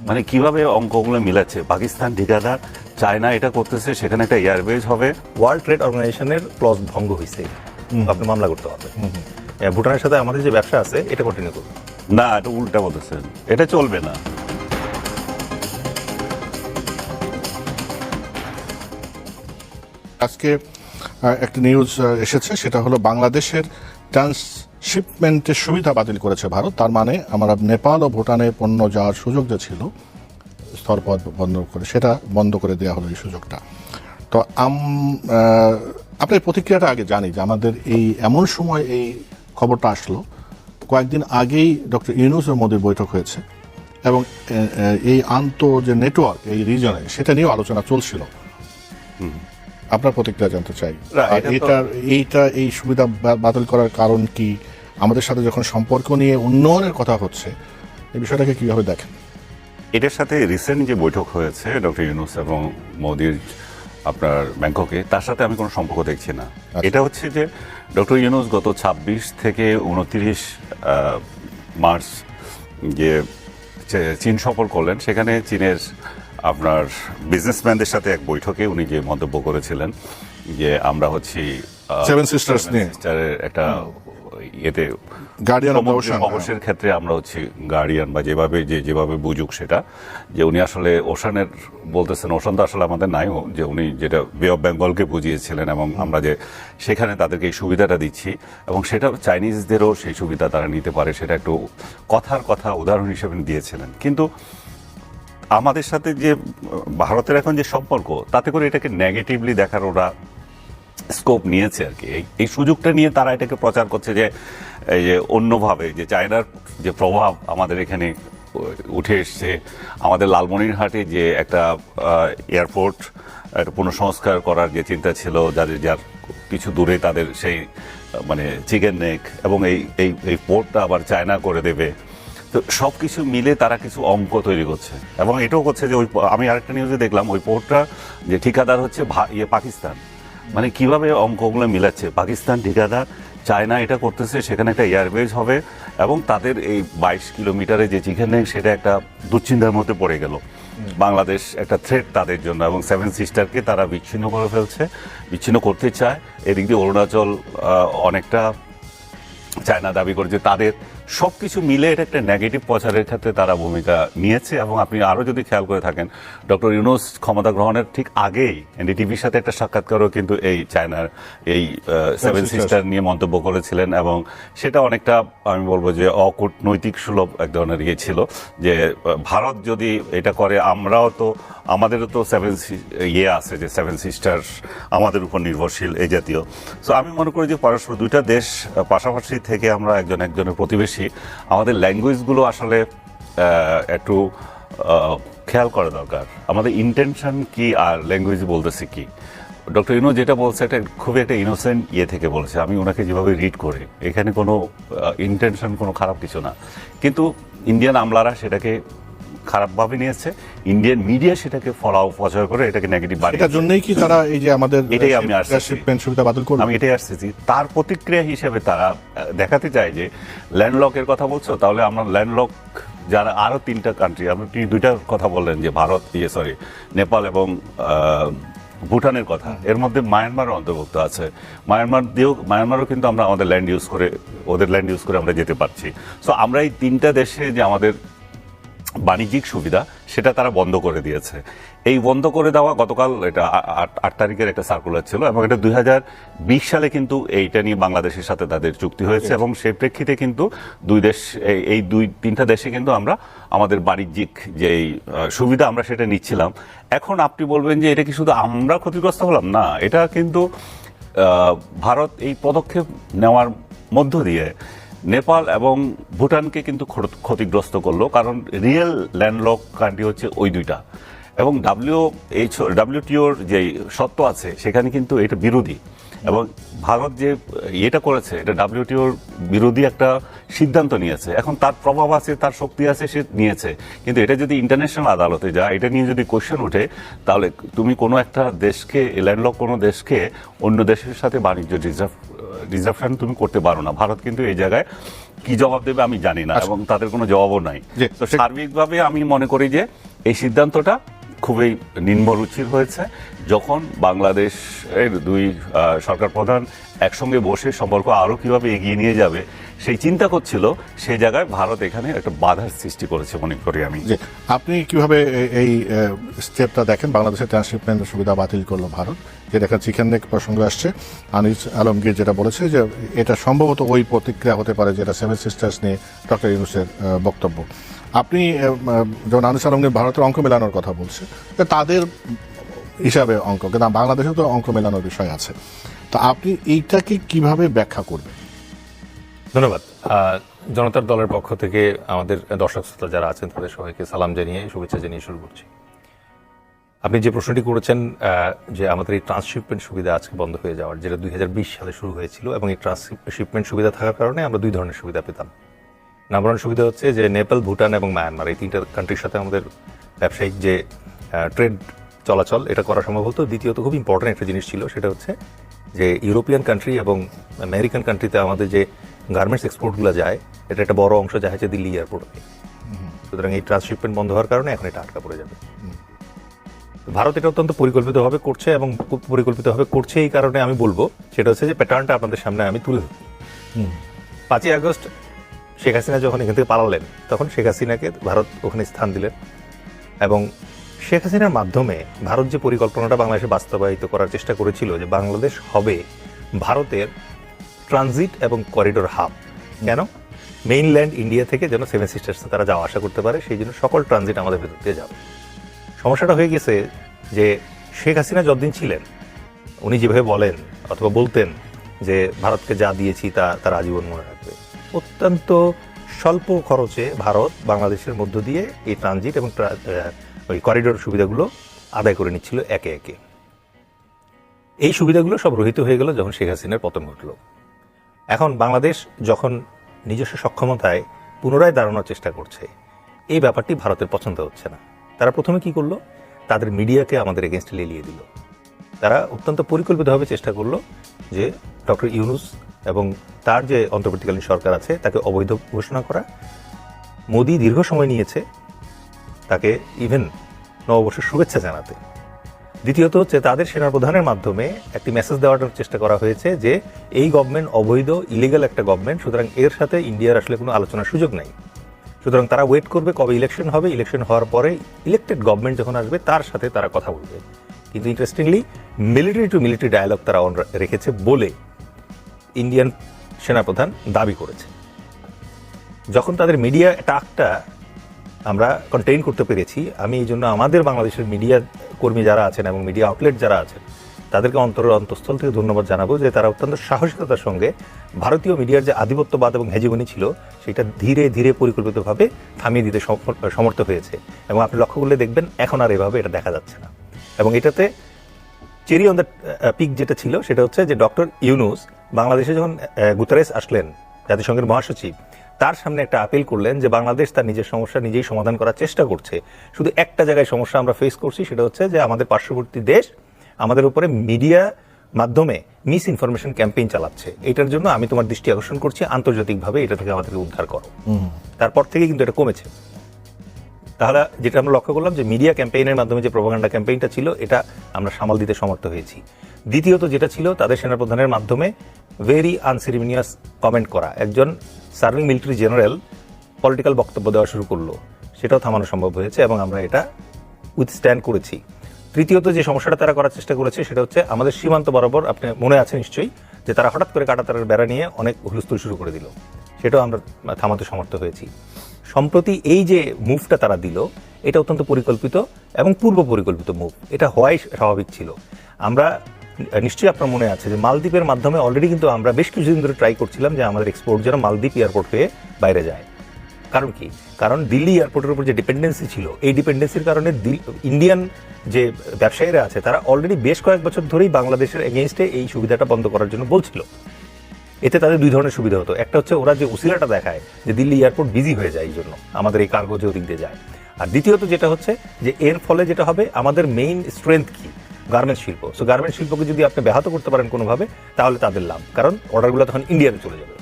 মানে কিভাবে অঙ্কগুলো মিলাচ্ছে, পাকিস্তান ঠিকাদার, চায়না এটা করতেছে, সেখানে একটা এয়ারবেজ হবে। ওয়ার্ল্ড ট্রেড অর্গানাইজেশনের ক্লজ ভঙ্গ হয়েছে, আপনি মামলা করতে পারবেন। ভুটানের সাথে আমাদের যে ব্যবসা আছে এটা কন্টিনিউ করবে না, এটা উল্টা বলতেছেন, এটা চলবে না। আজকে একটা নিউজ এসেছে, সেটা হলো বাংলাদেশের ট্রান্সশিপমেন্টের সুবিধা বাতিল করেছে ভারত। তার মানে আমরা নেপাল ও ভুটানে পণ্য যাওয়ার সুযোগ যে ছিল স্থলপথ বন্ধ করে, সেটা বন্ধ করে দেওয়া হলো এই সুযোগটা। তো আপনার প্রতিক্রিয়াটা আগে জানি যে আমাদের এই এমন সময় এই খবরটা আসলো, কয়েকদিন আগেই ডক্টর ইউনূস ও মোদির বৈঠক হয়েছে এবং এই যে নেটওয়ার্ক এই রিজনে সেটা নিয়েও আলোচনা চলছিল। আপনার প্রতিক্রিয়া জানতে চাই, এই সুবিধা বাতিল করার কারণ কি? আমাদের সাথে যখন সম্পর্ক নিয়ে উন্নয়নের কথা হচ্ছে, এই বিষয়টাকে কিভাবে দেখেন? এটার সাথে রিসেন্ট যে বৈঠক হয়েছে ডক্টর ইউনূস এবং মোদির আপনার ব্যাংককে, তার সাথে আমি কোনো সম্পর্ক দেখছি না। এটা হচ্ছে যে ডক্টর ইউনূস গত 26 থেকে 29 মার্চ যে চীন সফর করলেন, সেখানে চীনের আপনার বিজনেসম্যানদের সাথে এক বৈঠকে উনি যে মন্তব্য করেছিলেন যে আমরা হচ্ছি সেভেন সিস্টার্স নিয়ে একটা এতে গার্ডিয়ান অবশ্যের ক্ষেত্রে আমরা হচ্ছি গার্ডিয়ান, বা যেভাবে বুঝুক সেটা, যে উনি আসলে ওশানের বলতেছেন, ওশান তো আসলে আমাদের নাই, যে উনি যেটা বে অফ বেঙ্গলকে বুঝিয়েছিলেন এবং আমরা যে সেখানে তাদেরকে এই সুবিধাটা দিচ্ছি এবং সেটা চাইনিজদেরও সেই সুবিধা তারা নিতে পারে, সেটা একটু কথা উদাহরণ হিসেবে দিয়েছিলেন। কিন্তু আমাদের সাথে যে ভারতের এখন যে সম্পর্ক, তাতে করে এটাকে নেগেটিভলি দেখার ওরা স্কোপ নিয়েছে আর কি। এই সুযোগটা নিয়ে তারা এটাকে প্রচার করছে যে এই যে অন্যভাবে যে চায়নার যে প্রভাব আমাদের এখানে উঠে এসছে, আমাদের লালমনিরহাটে যে একটা এয়ারপোর্ট একটা পুনঃসংস্কার করার যে চিন্তা ছিল, যার কিছু দূরে তাদের সেই মানে চিকেন নেক, এবং এই পোর্টটা আবার চায়না করে দেবে। তো সব কিছু মিলে তারা কিছু অঙ্ক তৈরি করছে এবং এটাও করছে যে আমি আরেকটা নিউজে দেখলাম ওই পোর্টটা যে ঠিকাদার হচ্ছে পাকিস্তান। মানে কিভাবে অঙ্কগুলো মিলাচ্ছে, পাকিস্তান ঠিকাদার, চায়না এটা করতেছে, সেখানে একটা এয়ারবেজ হবে এবং তাদের এই 22 কিলোমিটারে যে চিকেন নেক, সেটা একটা দুশ্চিন্তার মধ্যে পড়ে গেল। বাংলাদেশ একটা থ্রেট তাদের জন্য, এবং সেভেন সিস্টারকে তারা বিচ্ছিন্ন করে ফেলছে, বিচ্ছিন্ন করতে চায়। এদিক দিয়ে অরুণাচল অনেকটা চায়না দাবি করেছে তাদের। সবকিছু মিলে এটা একটা নেগেটিভ প্রচারের ক্ষেত্রে তারা ভূমিকা নিয়েছে। এবং আপনি আরো যদি খেয়াল করে থাকেন, ডক্টর ইউনূস ক্ষমতা গ্রহণের ঠিক আগেই এনডিটিভির সাথে একটা সাক্ষাৎকারও কিন্তু এই চায়নার এই সেভেন সিস্টার নিয়ে মন্তব্য করেছিলেন, এবং সেটা অনেকটা আমি বলবো যে অকূটনৈতিক সুলভ এক ধরনের ইয়ে ছিল, যে ভারত যদি এটা করে আমাদেরও তো আছে যে সেভেন সিস্টার আমাদের উপর নির্ভরশীল, এই জাতীয়। সো আমি মনে করি যে পরস্পর দুইটা দেশ পাশাপাশি থেকে আমরা একজনের প্রতিবেশী, আমাদের ল্যাঙ্গুয়েজগুলো আসলে একটু খেয়াল করা দরকার, আমাদের ইন্টেনশন কি আর ল্যাঙ্গুয়েজ বলতেছে কি। ডক্টর ইউনূস যেটা বলছে এটা খুবই একটা ইনোসেন্ট থেকে বলেছে, আমি ওনাকে যেভাবে রিড করে, এখানে কোনো ইন্টেনশন কোনো খারাপ কিছু না। কিন্তু ইন্ডিয়ান আমলারা সেটাকে খারাপভাবে নিয়েছে, ইন্ডিয়ান মিডিয়া সেটাকে প্রচার করে এটাকে নেগেটিভ বানিয়েছে। এটার জন্যই কি তারা এই যে আমাদের এটাই আমি শিপমেন্ট সুবিধা বাতিল করবে, আমি এটাই আসতেছি। তার প্রতিক্রিয়া হিসেবে তারা দেখাতে চায় যে ল্যান্ডলকের কথা বলছো, তাহলে আমরা ল্যান্ডলক যারা আরো 3টা কান্ট্রি, আপনি 2টার কথা বললেন যে ভারত, নেপাল এবং ভুটানের কথা, এর মধ্যে মায়ানমারও অন্তর্ভুক্ত আছে। মায়ানমারও কিন্তু আমরা আমাদের ল্যান্ড ইউজ করে, ওদের ল্যান্ড ইউজ করে আমরা যেতে পারছি। সো আমরা এই 3টা দেশে যে আমাদের বাণিজ্যিক সুবিধা, সেটা তারা বন্ধ করে দিয়েছে। এই বন্ধ করে দেওয়া গতকাল, এটা 8 তারিখের একটা সার্কুলার ছিল, এবং এটা 2020 সালে কিন্তু এইটা নিয়ে বাংলাদেশের সাথে তাদের চুক্তি হয়েছে, এবং সেই প্রেক্ষিতে কিন্তু দুই দেশ, এই 2-3টা দেশে কিন্তু আমরা আমাদের বাণিজ্যিক যে সুবিধা আমরা সেটা নিচ্ছিলাম। এখন আপনি বলবেন যে এটা কি শুধু আমরা ক্ষতিগ্রস্ত হলাম? না, এটা কিন্তু ভারত এই পদক্ষেপ নেওয়ার মধ্য দিয়ে নেপাল এবং ভুটানকে কিন্তু ক্ষতিগ্রস্ত করলো, কারণ রিয়েল ল্যান্ডলক কান্ট্রি হচ্ছে ওই 2টা, এবং WTOর যে সত্ত্ব আছে সেখানে কিন্তু এটা বিরোধী। এবং ভারত যে এটা করেছে, এটা WTOর বিরোধী একটা সিদ্ধান্ত নিয়েছে। এখন তার প্রভাব আছে, তার শক্তি আছে, সে নিয়েছে। কিন্তু এটা যদি ইন্টারন্যাশনাল আদালতে যায়, এটা নিয়ে যদি কোশ্চেন ওঠে, তাহলে তুমি কোনো একটা দেশকে, ল্যান্ডলক কোনো দেশকে অন্য দেশের সাথে বাণিজ্য ডিসরাপশন তুমি করতে পারো না। ভারত কিন্তু এই জায়গায় কি জবাব দেবে আমি জানি না, এবং তাদের কোনো জবাবও নাই। জি। তো সার্বিকভাবে আমি মনে করি যে এই সিদ্ধান্তটা খুবই নিম্নরুচির হয়েছে, যখন বাংলাদেশের দুই সরকার প্রধান একসঙ্গে বসে সম্পর্ক আরো কিভাবে এগিয়ে নিয়ে যাবে সেই চিন্তা করছিল, সেই জায়গায় ভারত এখানে একটা বাধার সৃষ্টি করেছে মনে করি আমি। যে আপনি কিভাবে এই স্টেপটা দেখেন? বাংলাদেশের ট্রান্সশিপমেন্টের সুবিধা বাতিল করলো ভারত, যে দেখা চিকেন নেক প্রসঙ্গ আসছে। আনিস আলমগীর যেটা বলেছে যে এটা সম্ভবত ওই প্রতিক্রিয়া হতে পারে যেটা সেভেন সিস্টার্স নিয়ে ডক্টর ইউনূসের বক্তব্য। আপনি যখন আনিস আলমগীর ভারতের অঙ্ক মেলানোর কথা বলছে, তাদের হিসাবে অঙ্ক, কিন্তু বাংলাদেশে তো অঙ্ক মেলানোর বিষয় আছে, তো আপনি এইটাকে কিভাবে ব্যাখ্যা করবেন? ধন্যবাদ। জনতার দলের পক্ষ থেকে আমাদের দর্শক শ্রোতা যারা আছেন তাদের সবাইকে সালাম জানিয়ে, শুভেচ্ছা জানিয়ে শুরু করছি। আপনি যে প্রশ্নটি করেছেন যে আমাদের এই ট্রান্সশিপমেন্ট সুবিধা আজকে বন্ধ হয়ে যাওয়ার, যেটা 2020 সালে শুরু হয়েছিল, এবং এই ট্রান্সশিপমেন্ট সুবিধা থাকার কারণে আমরা দুই ধরনের সুবিধা পেতাম। নাম্বার ওয়ান সুবিধা হচ্ছে যে নেপাল, ভুটান এবং মায়ানমার এই তিনটা কান্ট্রির সাথে আমাদের ব্যবসায়িক যে ট্রেড চলাচল এটা করা সম্ভব হতো। দ্বিতীয়ত খুব ইম্পর্টেন্ট একটা জিনিস ছিল, সেটা হচ্ছে যে ইউরোপিয়ান কান্ট্রি এবং আমেরিকান কান্ট্রিতে আমাদের যে গার্মেন্টস এক্সপোর্টগুলো যায়, এটা একটা বড় অংশ যায় হচ্ছে দিল্লি এয়ারপোর্টে। সুতরাং এই ট্রান্সশিপমেন্ট বন্ধ হওয়ার কারণে এখন এটা আটকা পড়ে যাবে। ভারত এটা অত্যন্ত পরিকল্পিতভাবে করছে, এবং পরিকল্পিতভাবে করছে এই কারণে আমি বলবো সেটা হচ্ছে যে প্যাটার্নটা আপনাদের সামনে আমি তুলে ধরি। 5ই আগস্ট শেখ হাসিনা যখন এখান থেকে পালালেন, তখন শেখ হাসিনাকে ভারত ওখানে স্থান দিলেন, এবং শেখ হাসিনার মাধ্যমে ভারত যে পরিকল্পনাটা বাংলাদেশে বাস্তবায়িত করার চেষ্টা করেছিল যে বাংলাদেশ হবে ভারতের ট্রানজিট এবং করিডোর হাব। কেন? মেইনল্যান্ড ইন্ডিয়া থেকে যেন সেভেন সিস্টার্সে তারা যাওয়া আসা করতে পারে, সেই জন্য সকল ট্রানজিট আমাদের ভেতর দিয়ে যাবে। সমস্যাটা হয়ে গেছে যে শেখ হাসিনা যতদিন ছিলেন, উনি যেভাবে বলেন অথবা বলতেন যে ভারতকে যা দিয়েছি তা তারা আজীবন মনে রাখবে, অত্যন্ত স্বল্প খরচে ভারত বাংলাদেশের মধ্য দিয়ে এই ট্রানজিট এবং ওই করিডোর সুবিধাগুলো আদায় করে নিচ্ছিল একে একে। এই সুবিধাগুলো সব রহিত হয়ে গেল যখন শেখ হাসিনার পতন ঘটল। এখন বাংলাদেশ যখন নিজস্ব সক্ষমতায় পুনরায় দাঁড়ানোর চেষ্টা করছে, এই ব্যাপারটি ভারতের পছন্দ হচ্ছে না। তারা প্রথমে কি করলো? তাদের মিডিয়াকে আমাদের এগেনস্টে লেলিয়ে দিল। তারা অত্যন্ত পরিকল্পিতভাবে চেষ্টা করলো যে ডক্টর ইউনূস এবং তার যে অন্তর্বর্তীকালীন সরকার আছে তাকে অবৈধ ঘোষণা করা। মোদি দীর্ঘ সময় নিয়েছে তাকে ইভেন নববর্ষের শুভেচ্ছা জানাতে। দ্বিতীয়ত হচ্ছে তাদের সেনাপ্রধানের মাধ্যমে একটি মেসেজ দেওয়ার চেষ্টা করা হয়েছে যে এই গভর্নমেন্ট অবৈধ, ইলিগাল একটা গভর্নমেন্ট, সুতরাং এর সাথে ইন্ডিয়ার আসলে কোনো আলোচনার সুযোগ নাই। সুতরাং তারা ওয়েট করবে কবে ইলেকশন হবে, ইলেকশন হওয়ার পরে ইলেক্টেড গভর্নমেন্ট যখন আসবে তার সাথে তারা কথা বলবে। কিন্তু interestingly military to military dialogue তারা অন রেখেছে বলে ইন্ডিয়ান সেনাপ্রধান দাবি করেছে। যখন তাদের মিডিয়া অ্যাটাকটা আমরা কন্টেইন করতে পেরেছি, আমি এই জন্য আমাদের বাংলাদেশের মিডিয়া কর্মী যারা আছেন এবং মিডিয়া আউটলেট যারা আছেন তাদেরকে অন্তঃস্থল থেকে ধন্যবাদ জানাবো যে তারা অত্যন্ত সাহসিকতার সঙ্গে ভারতীয় মিডিয়ার যে আধিপত্যবাদ এবং হেজিমনি ছিল সেটা ধীরে ধীরে পরিকল্পিতভাবে থামিয়ে দিতে সমর্থ হয়েছে। এবং আপনি লক্ষ্য করলে দেখবেন এখন আর এভাবে এটা দেখা যাচ্ছে না। এবং এটাতে চেরি অন দ্য পিক যেটা ছিল সেটা হচ্ছে যে ডক্টর ইউনূস বাংলাদেশে যখন গুতারেস আসলেন, জাতিসংঘের মহাসচিব, তার সামনে একটা আপিল করলেন যে বাংলাদেশ তার নিজের সমস্যা নিজেই সমাধান করার চেষ্টা করছে, শুধু একটা জায়গায় সমস্যা আমরা ফেস করছি, সেটা হচ্ছে যে আমাদের পার্শ্ববর্তী দেশ আমাদের উপরে মিডিয়া মাধ্যমে মিস ইনফরমেশন ক্যাম্পেইন চালাচ্ছে। এটার জন্য আমি তোমার দৃষ্টি আকর্ষণ করছি, আন্তর্জাতিকভাবে এটা থেকে আমাদেরকে উদ্ধার করো। তারপর থেকে কিন্তু এটা কমেছে। তাহলে যেটা আমরা লক্ষ্য করলাম যে মিডিয়া ক্যাম্পেইনের মাধ্যমে যে প্রোপাগান্ডা ক্যাম্পেইনটা ছিল এটা আমরা সামাল দিতে সমর্থ হয়েছি। দ্বিতীয়ত যেটা ছিল তাদের সেনাপ্রধানের মাধ্যমে ভেরি আনসেরিমনিয়াস কমেন্ট করা, একজন সার্ভিং মিলিটারি জেনারেল পলিটিক্যাল বক্তব্য দেওয়া শুরু করলো, সেটাও থামানো সম্ভব হয়েছে এবং আমরা এটা উইথস্ট্যান্ড করেছি। তৃতীয়ত যে সমস্যাটা তারা করার চেষ্টা করেছে সেটা হচ্ছে আমাদের সীমান্ত বরাবর, আপনি মনে আছে নিশ্চয়ই, যে তারা হঠাৎ করে কাঁটাতারের বেড়া নিয়ে অনেক হুলস্থুল শুরু করে দিল, সেটাও আমরা থামাতে সমর্থ হয়েছি। সম্প্রতি এই যে মুভটা তারা দিল এটা অত্যন্ত পরিকল্পিত এবং পূর্ব পরিকল্পিত মুভ, এটা হওয়াই স্বাভাবিক ছিল। আমরা নিশ্চয়ই আপনার মনে আছে যে মালদ্বীপের মাধ্যমে অলরেডি কিন্তু আমরা বেশ কিছুদিন ধরে ট্রাই করছিলাম যে আমাদের এক্সপোর্ট যেন মালদ্বীপ এয়ারপোর্ট হয়ে বাইরে যায়। কারণ কি? কারণ দিল্লি এয়ারপোর্টের উপর যে ডিপেন্ডেন্সি ছিল, এই ডিপেন্ডেন্সির কারণে ইন্ডিয়ান যে ব্যবসায়ীরা আছে তারা অলরেডি বেশ কয়েক বছর ধরেই বাংলাদেশের এগেইনস্টে এই সুবিধাটা বন্ধ করার জন্য বলছিল। এতে তাদের দুই ধরনের সুবিধা হতো। একটা হচ্ছে ওরা যে উসিলাটা দেখায় যে দিল্লি এয়ারপোর্ট বিজি হয়ে যায় এই জন্য আমাদের এই কার্গো যে ওদিক দিয়ে যায়। আর দ্বিতীয়ত যেটা হচ্ছে যে এর ফলে যেটা হবে, আমাদের মেইন স্ট্রেংথ কি? গার্মেন্টস শিল্প। সো গার্মেন্টস শিল্পকে যদি আপনি ব্যাহত করতে পারেন কোনোভাবে তাহলে তাদের লাভ, কারণ অর্ডারগুলো তখন ইন্ডিয়াতে চলে যাবে।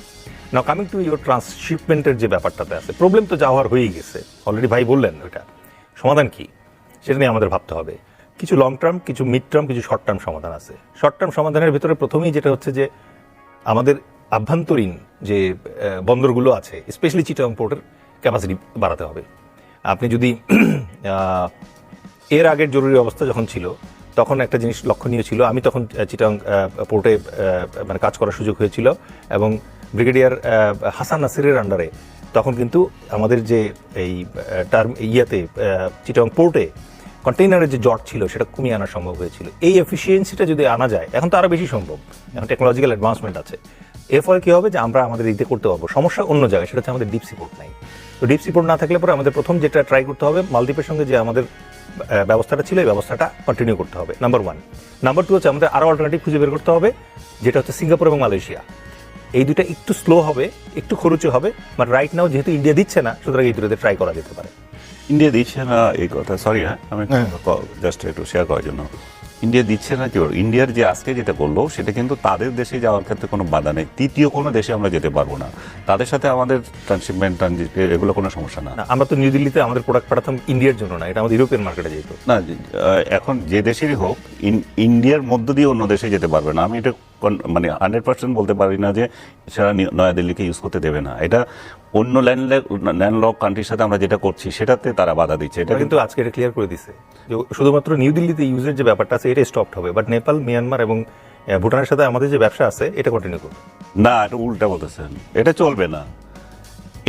নাও কামিং টু ইউর ট্রান্সশিপমেন্টের যে ব্যাপারটাতে আছে, প্রবলেম তো যাওয়ার হয়েই গেছে অলরেডি, ভাই বললেন ওইটা। সমাধান কি সেটা নিয়ে আমাদের ভাবতে হবে। কিছু লং টার্ম, কিছু মিড টার্ম, কিছু শর্ট টার্ম সমাধান আছে। শর্ট টার্ম সমাধানের ভিতরে প্রথমেই যেটা হচ্ছে যে আমাদের আভ্যন্তরীণ যে বন্দরগুলো আছে, স্পেশালি চিটাগং পোর্টের ক্যাপাসিটি বাড়াতে হবে। আপনি যদি এর আগের জরুরি অবস্থা যখন ছিল তখন একটা জিনিস লক্ষণীয় ছিল, আমি তখন চিটাগং পোর্টে মানে কাজ করার সুযোগ হয়েছিল এবং ব্রিগেডিয়ার হাসান নাসিরের আন্ডারে তখন কিন্তু আমাদের যে এই চিটাগং পোর্টে কন্টেইনারের যে জট ছিল সেটা কমিয়ে আনা সম্ভব হয়েছিল। এই এফিসিয়েন্সিটা যদি আনা যায়, এখন তো আরো বেশি সম্ভব, এখন টেকনোলজিক্যাল অ্যাডভান্সমেন্ট আছে। এর ফলে কি হবে যে আমরা আমাদের দিতে করতে পারবো। সমস্যা অন্য জায়গায়, সেটা হচ্ছে আমাদের ডিপ সি পোর্ট নাই। তো ডিপ সি পোর্ট না থাকলে পরে আমাদের প্রথম যেটা ট্রাই করতে হবে, মালদ্বীপের সঙ্গে যে আমাদের ব্যবস্থাটা ছিল এই ব্যবস্থাটা কন্টিনিউ করতে হবে, নাম্বার 1। নাম্বার 2 হচ্ছে আমাদের আরো অল্টারনেটিভ খুঁজে বের করতে হবে, যেটা হচ্ছে সিঙ্গাপুর এবং মালয়েশিয়া। এই দুটা একটু স্লো হবে, একটু খরচে হবে, বাট রাইট নাও যেহেতু ইন্ডিয়া দিচ্ছে না, সুতরাং এই দুটোতে ট্রাই করা যেতে পারে। ইন্ডিয়া দিচ্ছে না এই কথা, সরি হ্যাঁ, আমি জাস্ট একটু শেয়ার করার জন্য। ইন্ডিয়া দিচ্ছে না কি, ইন্ডিয়ার যে আজকে যেটা করলো সেটা কিন্তু তাদের দেশে যাওয়ার ক্ষেত্রে কোনো বাধা নেই। তৃতীয় কোনো দেশে আমরা যেতে পারবো না, তাদের সাথে আমাদের ট্রান্সশিপমেন্ট এগুলো কোনো সমস্যা না। আমরা তো নিউ দিল্লিতে আমাদের প্রোডাক্ট পাঠাতাম ইন্ডিয়ার জন্য না, এটা আমাদের ইউরোপিয়ান মার্কেটে যেত না। এখন যে দেশেরই হোক, ইন্ডিয়ার মধ্য দিয়ে অন্য দেশে যেতে পারবে না। আমি এটা মানে 100% বলতে পারি না যে সেটা নয়াদিল্লিকে ইউজ করতে দেবে না। এটা অন্য ল্যান্ডলক কান্ট্রির সাথে আমরা যেটা করছি সেটাতে তারা বাধা দিচ্ছে। এটা কিন্তু আজকে এটা ক্লিয়ার করে দিচ্ছে যে শুধুমাত্র নিউ দিল্লিতে ইউজের যে ব্যাপারটা আছে এটা স্টপ হবে, বাট নেপাল, মিয়ানমার এবং ভুটানের সাথে আমাদের যে ব্যবসা আছে এটা কন্টিনিউ করবে। না, এটা উল্টা বলতেছেন, এটা চলবে না,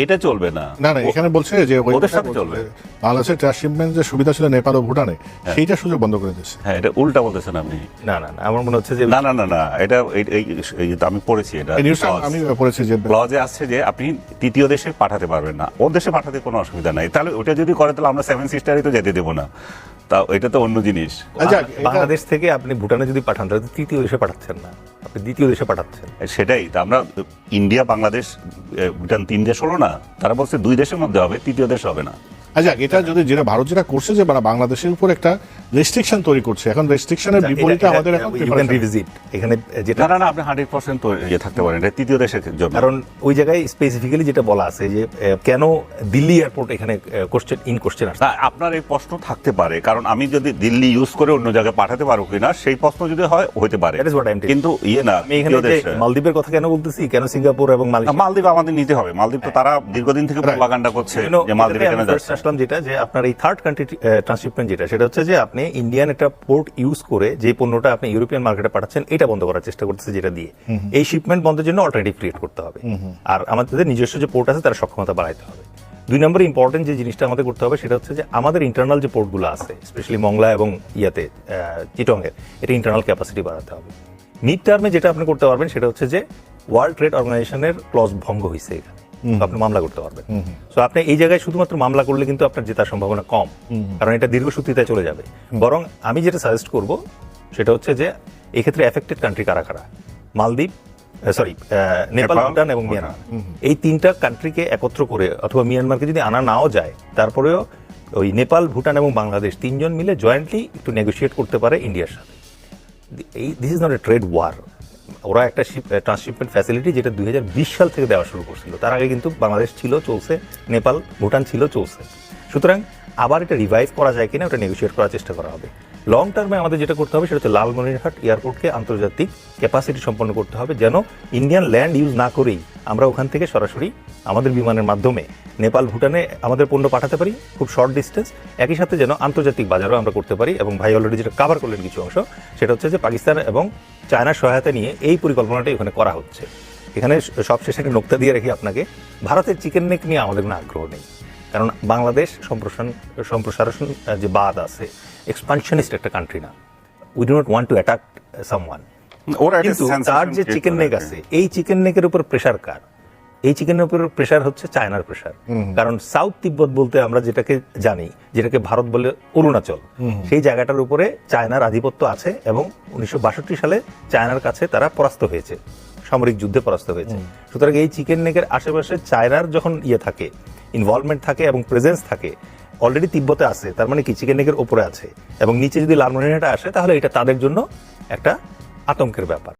এটা চলবে না। না না, এখানে বলছে যে ওদের সাথে চলবে। বাংলাদেশের ট্রান্সশিপমেন্ট যে সুবিধা ছিল নেপাল ও ভুটানে, সেইটা সুযোগ বন্ধ করে দিচ্ছে। হ্যাঁ, এটা উল্টা বলতেছেন আপনি। না না, আমার মনে হচ্ছে যে না না না না, এটা আমি পড়েছি, এটা আমি পড়েছি যে ক্লজে আসছে যে আপনি তৃতীয় দেশে পাঠাতে পারবেন না। ওর দেশে পাঠাতে কোনো অসুবিধা নাই। তাহলে ওটা যদি করে তাহলে আমরা 7 সিস্টারই তো যেতে দেবো না। তা এটা তো অন্য জিনিস। বাংলাদেশ থেকে আপনি ভুটানে যদি পাঠান তাহলে তৃতীয় দেশে পাঠাচ্ছেন না, আপনি দ্বিতীয় দেশে পাঠাচ্ছেন। সেটাই তো, আমরা ইন্ডিয়া, বাংলাদেশ, ভুটান 3 দেশ হলো না, তারা বলছে 2 দেশের মধ্যে হবে, তৃতীয় দেশ হবে না। আচ্ছা, এটা যদি যেটা ভারত যেটা করছে যে বাংলাদেশের উপর একটা রেস্ট্রিকশন তৈরি করছে, এখন রেস্ট্রিকশনের বিপরীতে আমাদের এখন রিভিজিট এখানে যেটা না না, আপনি 100% তো থাকতে পারেন, এটা তৃতীয় দেশের জন্য। কারণ ওই জায়গায় স্পেসিফিক্যালি যেটা বলা আছে যে কেন দিল্লি এয়ারপোর্ট এখানে কোশ্চেন আসছে। আপনার এই প্রশ্ন থাকতে পারে, কারণ আমি যদি দিল্লি ইউজ করে অন্য জায়গায় পাঠাতে পারবো কিনা সেই প্রশ্ন যদি হয় হতে পারে, কিন্তু না। আমি এখানে মালদ্বীপের কথা কেন বলতেছি, কেন সিঙ্গাপুর এবং মালদ্বীপ আমাদের নিতে হবে। মালদ্বীপ তো তারা দীর্ঘদিন থেকে প্রপাগান্ডা করছে যে মালদ্বীপে কেন যাচ্ছে। আসলাম যেটা যে আপনার এই থার্ড কান্ট্রি ট্রান্সশিপমেন্ট যেটা, সেটা হচ্ছে যে আপনি ইন্ডিয়ান একটা পোর্ট ইউজ করে যে পণ্যটা আপনি ইউরোপিয়ান মার্কেটে পাঠাচ্ছেন এটা বন্ধ করার চেষ্টা করতেছে, যেটা দিয়ে এই শিপমেন্ট বন্ধের জন্য অল্টারনেটিভ ক্রিয়েট করতে হবে। আর আমাদের নিজস্ব যে পোর্ট আছে তার সক্ষমতা বাড়াইতে হবে। 2 নম্বর ইম্পর্টেন্ট যে জিনিসটা আমাদের করতে হবে সেটা হচ্ছে যে আমাদের ইন্টারনাল যে পোর্টগুলো আছে, স্পেশালি মংলা এবং চিটংয়ের, এটা ইন্টারনাল ক্যাপাসিটি বাড়াতে হবে। মিড টার্মে যেটা আপনি করতে পারবেন সেটা হচ্ছে যে ওয়ার্ল্ড ট্রেড অর্গানাইজেশনের ক্লজ ভঙ্গ হয়েছে, এখানে আপনি মামলা করতে পারবেন। সো আপনি এই জায়গায় শুধুমাত্র মামলা করলে কিন্তু আপনার জেতার সম্ভাবনা কম, কারণ এটা দীর্ঘসূত্রিতায় চলে যাবে। বরং আমি যেটা সাজেস্ট করব সেটা হচ্ছে যে এক্ষেত্রে এফেক্টেড কান্ট্রি কারা কারা, মালদ্বীপ, নেপাল, ভুটান এবং মিয়ানমার, এই 3টা কান্ট্রিকে একত্র করে, অথবা মিয়ানমারকে যদি আনা নাও যায় তারপরেও ওই নেপাল, ভুটান এবং বাংলাদেশ 3 জন মিলে জয়েন্টলি একটু নেগোশিয়েট করতে পারে ইন্ডিয়ার সাথে। This is not a trade war. ওরা একটা ট্রান্সশিপমেন্ট ফ্যাসিলিটি যেটা 2020 সাল থেকে দেওয়া শুরু করছিল, তার আগে কিন্তু বাংলাদেশ ছিল, চলছে, নেপাল, ভুটান ছিল, চলছে। সুতরাং আবার এটা রিভাইভ করা যায় কিনা ওটা নেগোশিয়েট করার চেষ্টা করা হবে। লং টার্মে আমাদের যেটা করতে হবে সেটা হচ্ছে লালমনিরহাট এয়ারপোর্টকে আন্তর্জাতিক ক্যাপাসিটি সম্পন্ন করতে হবে, যেন ইন্ডিয়ান ল্যান্ড ইউজ না করেই আমরা ওখান থেকে সরাসরি আমাদের বিমানের মাধ্যমে নেপাল, ভুটানে আমাদের পণ্য পাঠাতে পারি খুব শর্ট ডিস্টেন্স। একই সাথে যেন আন্তর্জাতিক বাজারও আমরা করতে পারি। এবং ভাই অলরেডি যেটা কভার করলেন কিছু অংশ, সেটা হচ্ছে যে পাকিস্তান এবং চায়নার সহায়তা নিয়ে এই পরিকল্পনাটাই ওখানে করা হচ্ছে। এখানে সবশেষে একটা নোক্তা দিয়ে রাখি আপনাকে, ভারতের চিকেন নেক নিয়ে আমাদের কোনো আগ্রহ নেই, কারণ বাংলাদেশ সম্প্রসারণ যে বাদ আছে, এক্সপানশনিস্ট একটা কান্ট্রি না। We do not want to attack someone. কিন্তু তার যে চিকেন নেক আছে, এই চিকেন নেকের উপর প্রেশার কার? এই চিকেনের উপর প্রেশার হচ্ছে চায়নার প্রেশার। কারণ সাউথ তিব্বত বলতে আমরা যেটাকে জানি, যেটাকে ভারত বলে অরুণাচল, সেই জায়গাটার উপরে চায়নার আধিপত্য আছে এবং 1962 সালে চায়নার কাছে তারা পরাস্ত হয়েছে, সামরিক যুদ্ধে পরাস্ত হয়েছে। সুতরাং এই চিকেন নেকের আশেপাশে চায়নার যখন থাকে, ইনভলভমেন্ট থাকে এবং প্রেজেন্স থাকে, অলরেডি তিব্বতে আছে, তার মানে কি চিকেন নেকের উপরে আছে, এবং নিচে যদি লালমনিরহাটে আসে তাহলে এটা তাদের জন্য একটা আতঙ্কের ব্যাপার।